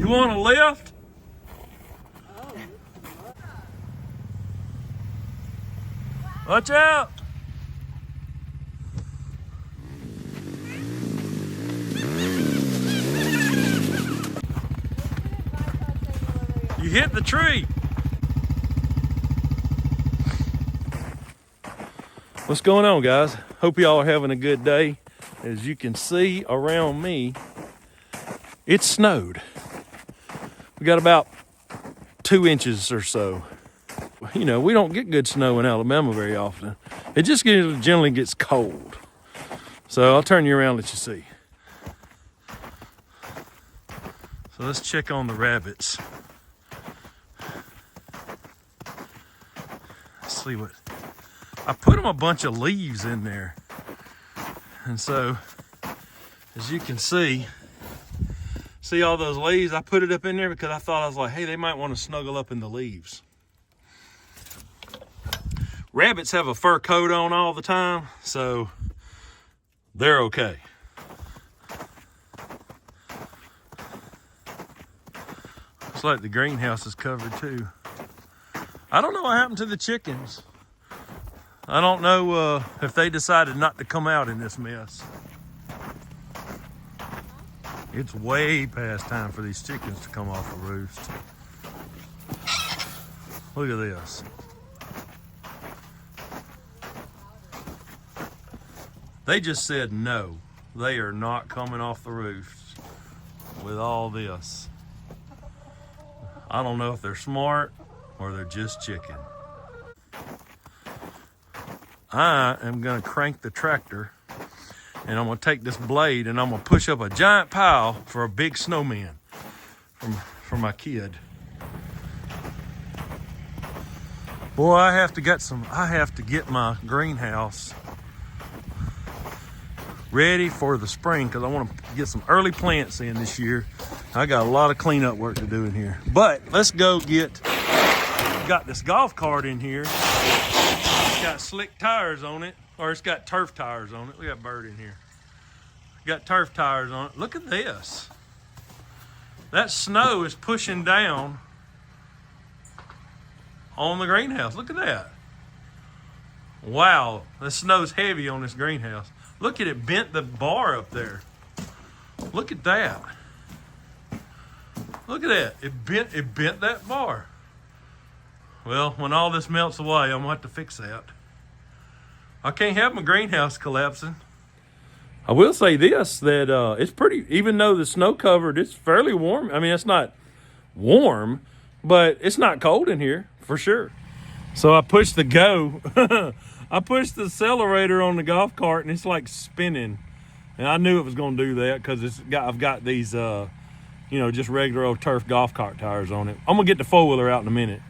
You want a lift? Watch out! You hit the tree. What's going on, guys? Hope y'all are having a good day. As you can see around me, it snowed. We got about 2 inches or so. You know, we don't get good snow in Alabama very often. It just generally gets cold. So I'll turn you around and let you see. So let's check on the rabbits. Let's see what, I put them a bunch of leaves in there. And so, as you can see all those leaves? I put it up in there because I was like, hey, they might want to snuggle up in the leaves. Rabbits have a fur coat on all the time, so they're okay. Looks like the greenhouse is covered too. I don't know what happened to the chickens. I don't know if they decided not to come out in this mess. It's way past time for these chickens to come off the roost. Look at this. They just said no. They are not coming off the roost with all this. I don't know if they're smart or they're just chicken. I am gonna crank the tractor and I'm gonna take this blade and I'm gonna push up a giant pile for a big snowman for my kid. Boy, I have to get my greenhouse ready for the spring because I want to get some early plants in this year. I got a lot of cleanup work to do in here. But let's go got this golf cart in here. It's got slick tires on it, or it's got turf tires on it. We got a bird in here. Got turf tires on it. Look at this. That snow is pushing down on the greenhouse. Look at that. Wow, the snow's heavy on this greenhouse. Look at it, bent the bar up there. Look at that. Look at that. It bent that bar. Well, when all this melts away, I'm gonna have to fix that. I can't have my greenhouse collapsing. I will say this, that it's pretty, even though the snow covered, it's fairly warm. I mean, it's not warm, but it's not cold in here for sure. So I pushed the I pushed the accelerator on the golf cart and it's like spinning. And I knew it was gonna do that because I've got these, just regular old turf golf cart tires on it. I'm gonna get the four-wheeler out in a minute.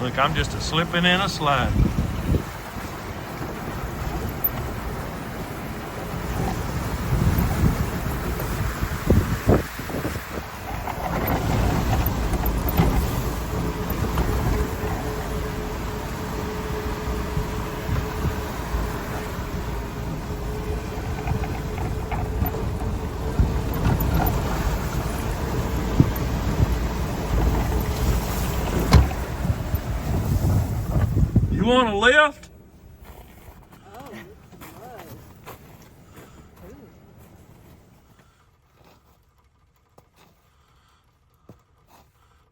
Look, I'm just a slipping and a sliding. You want a lift? Oh,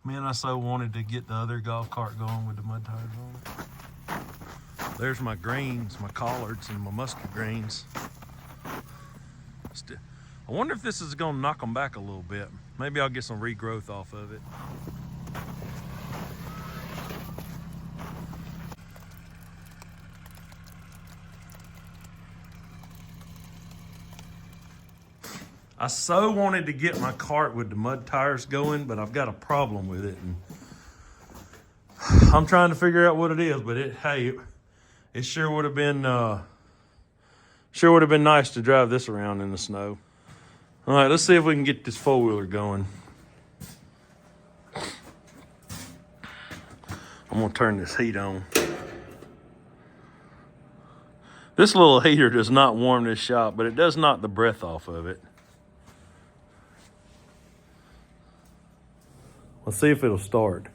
Man, I so wanted to get the other golf cart going with the mud tires on it. There's my greens, my collards, and my mustard greens. I wonder if this is gonna knock them back a little bit. Maybe I'll get some regrowth off of it. I so wanted to get my cart with the mud tires going, but I've got a problem with it. And I'm trying to figure out what it is, but it sure would have been nice to drive this around in the snow. All right, let's see if we can get this four-wheeler going. I'm gonna turn this heat on. This little heater does not warm this shop, but it does knock the breath off of it. Let's see if it'll start.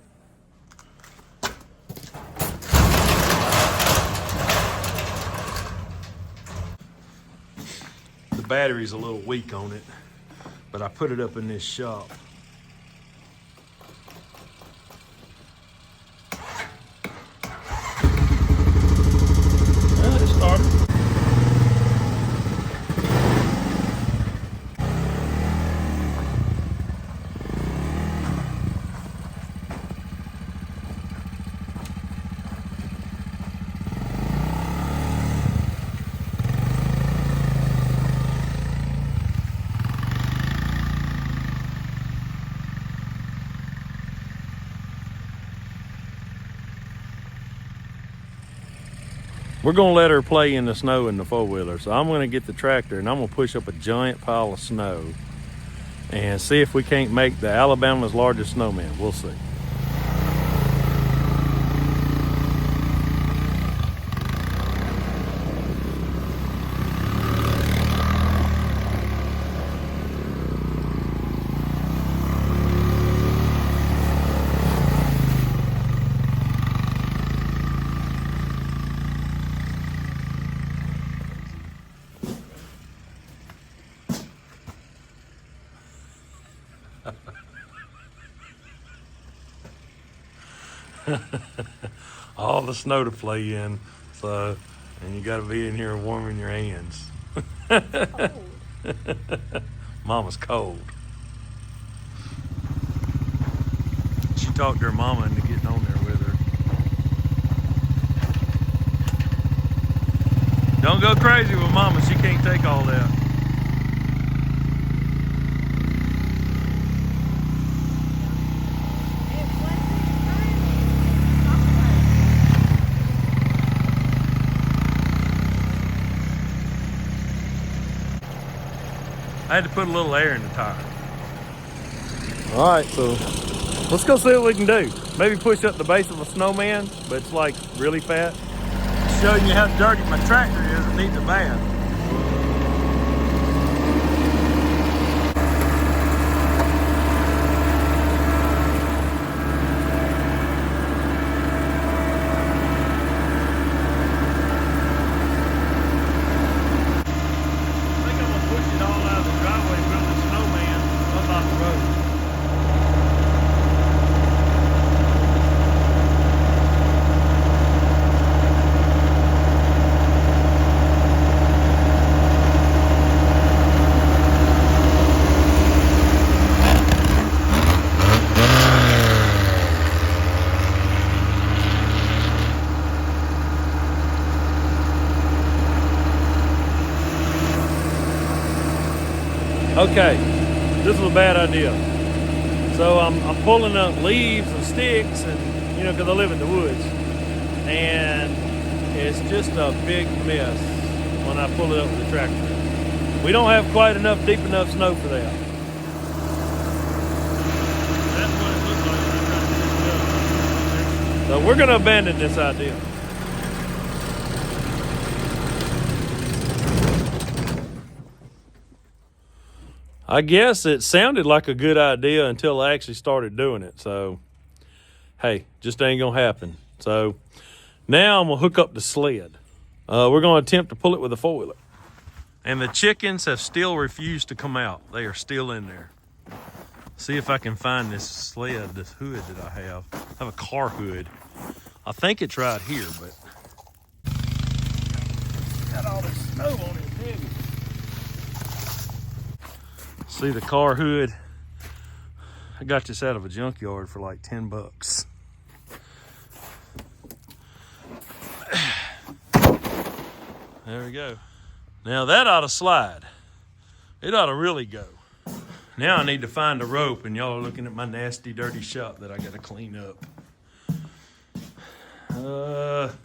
The battery's a little weak on it, but I put it up in this shop. Well, it started. We're gonna let her play in the snow in the four-wheeler. So I'm gonna get the tractor and I'm gonna push up a giant pile of snow and see if we can't make the Alabama's largest snowman. We'll see. All the snow to play in, so, and you got to be in here warming your hands. Cold. Mama's cold. She talked to her mama into getting on there with her. Don't go crazy with mama, she can't take all that. I had to put a little air in the tire. All right, so let's go see what we can do. Maybe push up the base of a snowman, but it's like really fat. Showing you how dirty my tractor is, it needs a bath. Okay, this was a bad idea. So I'm pulling up leaves and sticks, and because I live in the woods, and it's just a big mess when I pull it up with the tractor. We don't have quite enough deep enough snow for that. That's what it looks like when I try to pick it up. So we're gonna abandon this idea. I guess it sounded like a good idea until I actually started doing it. So, hey, just ain't gonna happen. So now I'm gonna hook up the sled. We're gonna attempt to pull it with a four-wheeler. And the chickens have still refused to come out. They are still in there. See if I can find this sled, this hood that I have. I have a car hood. I think it's right here, but got all this snow on it, dang it. See the car hood? I got this out of a junkyard for like 10 bucks. There we go. Now that ought to slide. It ought to really go. Now I need to find a rope, and y'all are looking at my nasty, dirty shop that I gotta clean up. Let's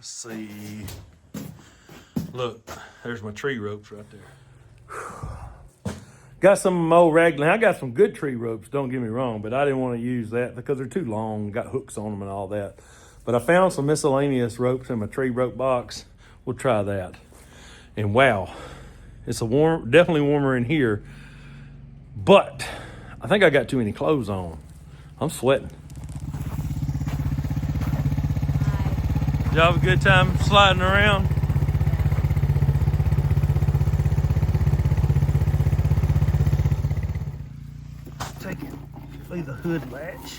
see. Look, there's my tree ropes right there. Got some of my old raglan. I got some good tree ropes, don't get me wrong, but I didn't want to use that because they're too long, got hooks on them and all that. But I found some miscellaneous ropes in my tree rope box. We'll try that. And wow, it's definitely warmer in here. But I think I got too many clothes on. I'm sweating. Did y'all have a good time sliding around? Take it, leave the hood latch.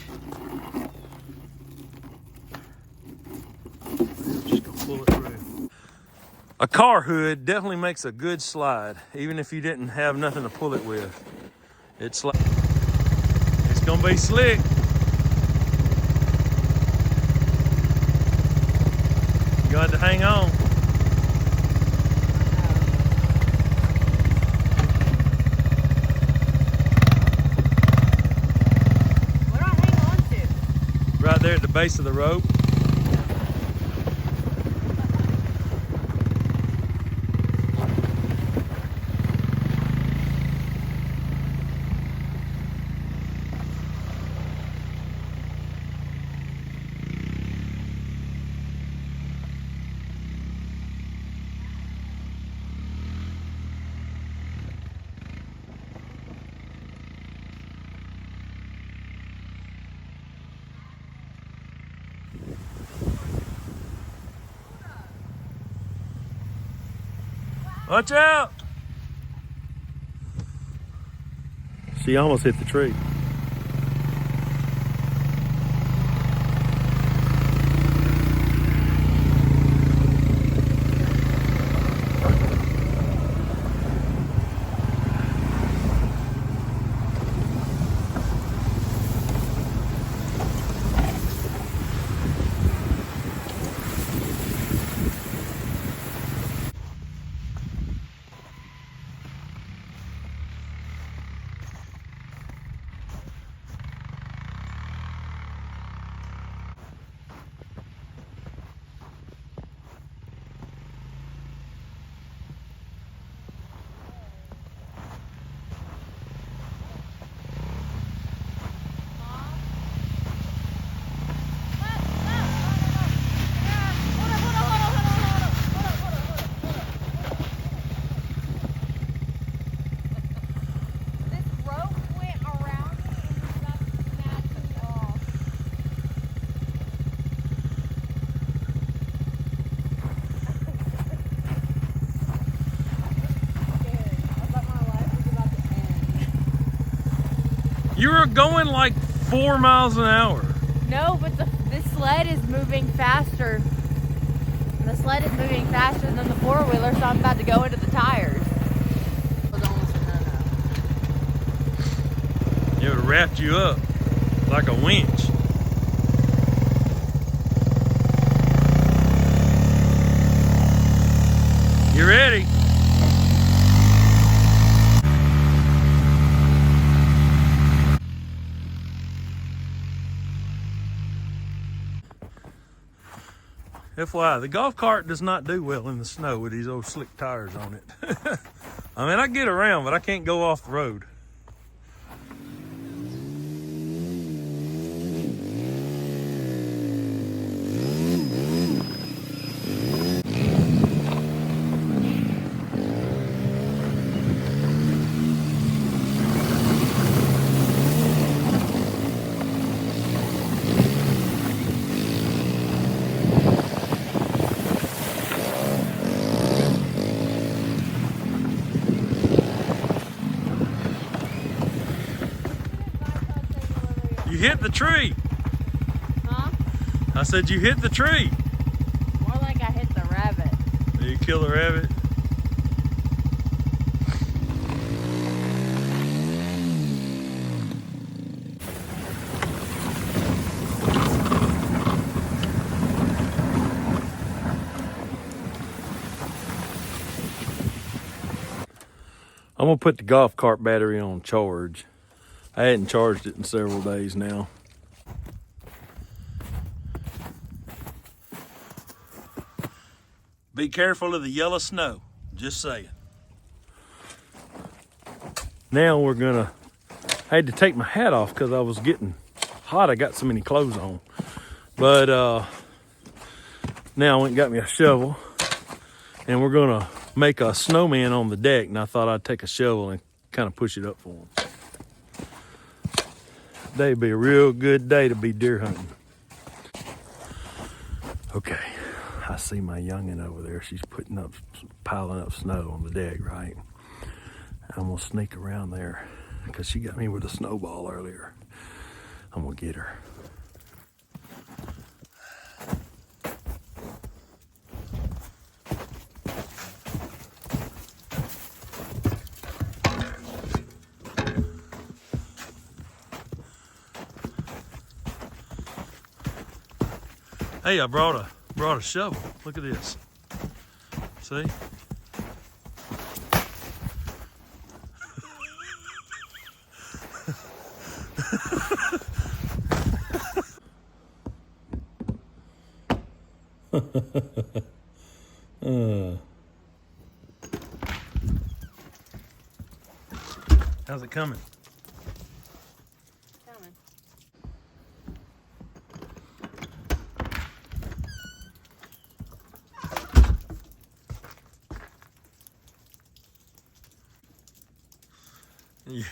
Just gonna pull it through. A car hood definitely makes a good slide, even if you didn't have nothing to pull it with. It's gonna be slick. You got to hang on. What do I hang on to? Right there at the base of the rope. Watch out! She almost hit the tree. You were going like 4 miles an hour. No, but this sled is moving faster. The sled is moving faster than the four-wheeler, so I'm about to go into the tires. It would have wrapped you up like a winch. You ready? FYI, the golf cart does not do well in the snow with these old slick tires on it. I mean, I get around, but I can't go off the road. You hit the tree. Huh? I said you hit the tree. More like I hit the rabbit. Did you kill the rabbit? I'm gonna put the golf cart battery on charge. I hadn't charged it in several days now. Be careful of the yellow snow, just saying. Now we're gonna, I had to take my hat off because I was getting hot. I got so many clothes on. But Now I went and got me a shovel, and we're gonna make a snowman on the deck, and I thought I'd take a shovel and kind of push it up for them. Today'd be a real good day to be deer hunting. Okay, I see my youngin' over there. She's piling up snow on the deck, right? I'm gonna sneak around there because she got me with a snowball earlier. I'm gonna get her. Hey, I brought a shovel. Look at this. See? How's it coming? Coming. Yeah.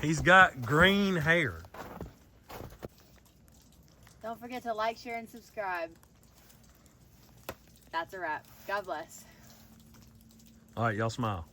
He's got green hair. Don't forget to like, share, and subscribe. That's a wrap. God bless. All right, y'all smile.